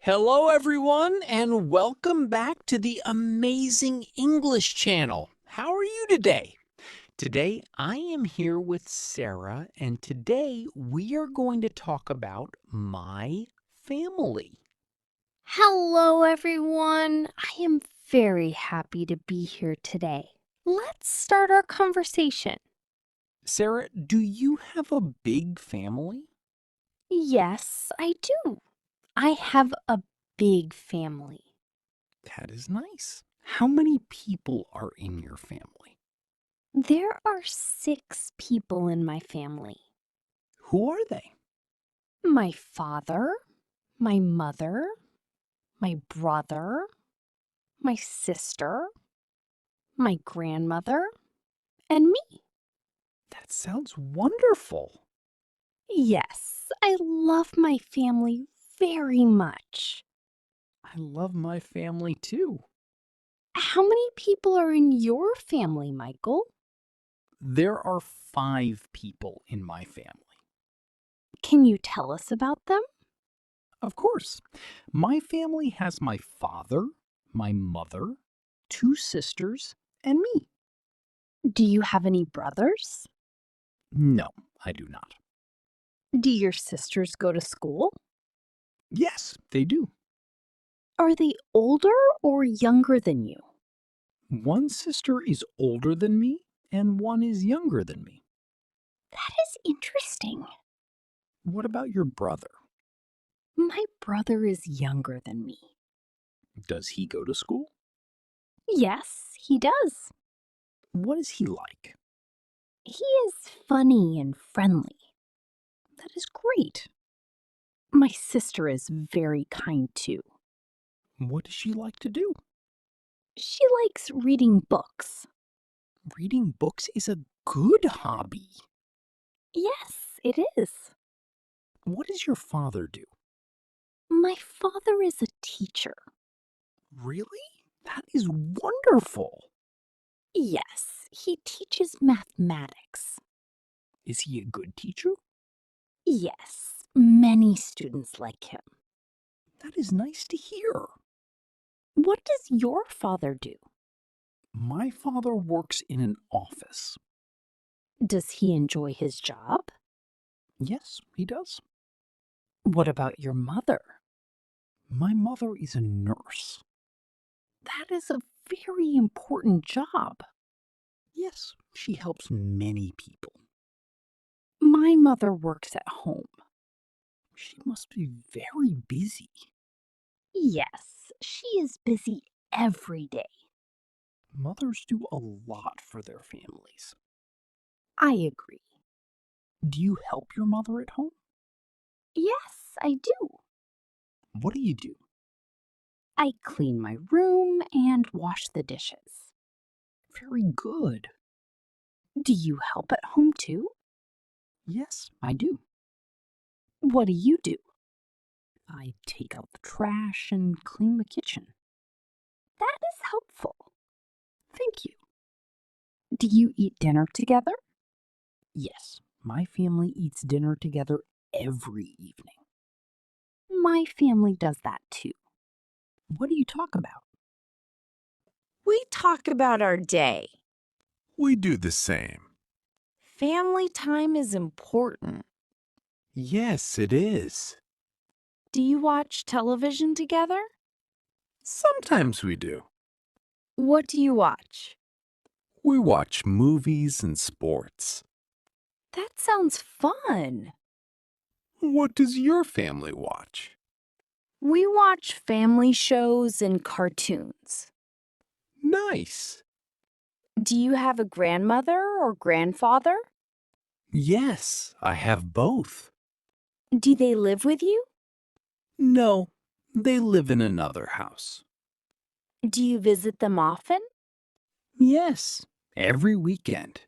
Hello, everyone, and welcome back to the Amazing English channel. How are you today? Today, I am here with Sarah, and today we are going to talk about my family. Hello, everyone. I am very happy to be here today. Let's start our conversation. Sarah, do you have a big family? Yes, I do. I have a big family. That is nice. How many people are in your family? There are 6 people in my family. Who are they? My father, my mother, my brother, my sister, my grandmother, and me. That sounds wonderful. Yes, I love my family very much. I love my family too. How many people are in your family, Michael? There are 5 people in my family. Can you tell us about them? Of course. My family has my father, my mother, 2 sisters, and me. Do you have any brothers? No, I do not. Do your sisters go to school? Yes, they do. Are they older or younger than you? One sister is older than me, and one is younger than me. That is interesting. What about your brother? My brother is younger than me. Does he go to school? Yes, he does. What is he like? He is funny and friendly. That is great. My sister is very kind too. What does she like to do? She likes reading books. Reading books is a good hobby. Yes, it is. What does your father do? My father is a teacher. Really? That is wonderful. Yes, he teaches mathematics. Is he a good teacher? Yes, many students like him. That is nice to hear. What does your father do? My father works in an office. Does he enjoy his job? Yes, he does. What about your mother? My mother is a nurse. That is a very important job. Yes, she helps many people. My mother works at home. She must be very busy. Yes, she is busy every day. Mothers do a lot for their families. I agree. Do you help your mother at home? Yes, I do. What do you do? I clean my room and wash the dishes. Very good. Do you help at home too? Yes, I do. What do you do? I take out the trash and clean the kitchen. That is helpful. Thank you. Do you eat dinner together? Yes, my family eats dinner together every evening. My family does that too. What do you talk about? We talk about our day. We do the same. Family time is important. Yes, it is. Do you watch television together? Sometimes we do. What do you watch? We watch movies and sports. That sounds fun. What does your family watch? We watch family shows and cartoons. Nice. Do you have a grandmother or grandfather? Yes, I have both. Do they live with you? No, they live in another house. Do you visit them often? Yes, every weekend.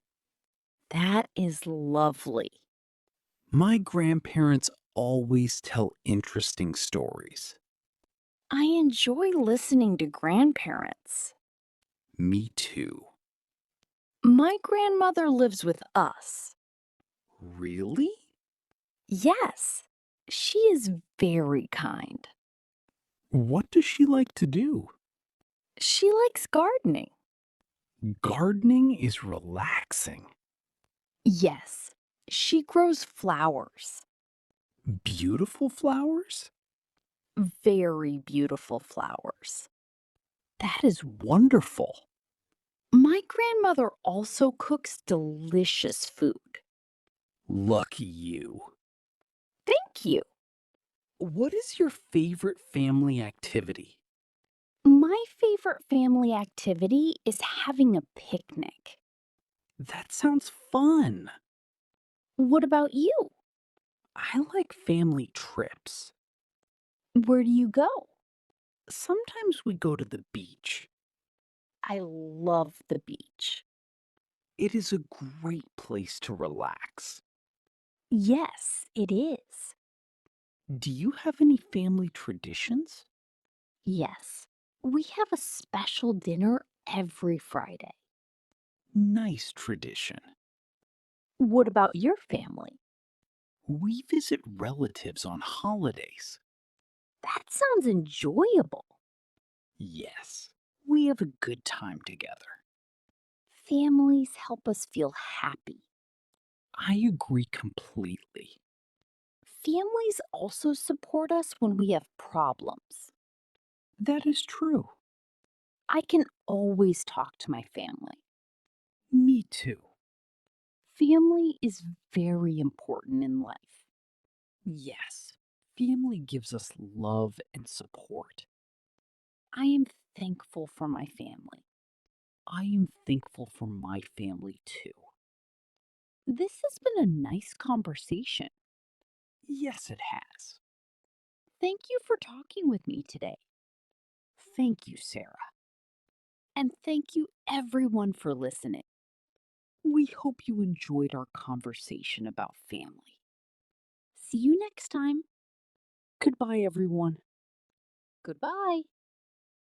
That is lovely. My grandparents always tell interesting stories. I enjoy listening to grandparents. Me too. My grandmother lives with us. Really? Yes, she is very kind. What does she like to do? She likes gardening. Gardening is relaxing. Yes, she grows flowers. Beautiful flowers? Very beautiful flowers. That is wonderful. My grandmother also cooks delicious food. Lucky you. Thank you. What is your favorite family activity? My favorite family activity is having a picnic. That sounds fun. What about you? I like family trips. Where do you go? Sometimes we go to the beach. I love the beach. It is a great place to relax. Yes, it is. Do you have any family traditions? Yes, we have a special dinner every Friday. Nice tradition. What about your family? We visit relatives on holidays. That sounds enjoyable. Yes, we have a good time together. Families help us feel happy. I agree completely. Families also support us when we have problems. That is true. I can always talk to my family. Me too. Family is very important in life. Yes, family gives us love and support. I am thankful for my family. I am thankful for my family too. This has been a nice conversation. Yes, it has. Thank you for talking with me today. Thank you, Sarah. And thank you, everyone, for listening. We hope you enjoyed our conversation about family. See you next time. Goodbye, everyone. Goodbye.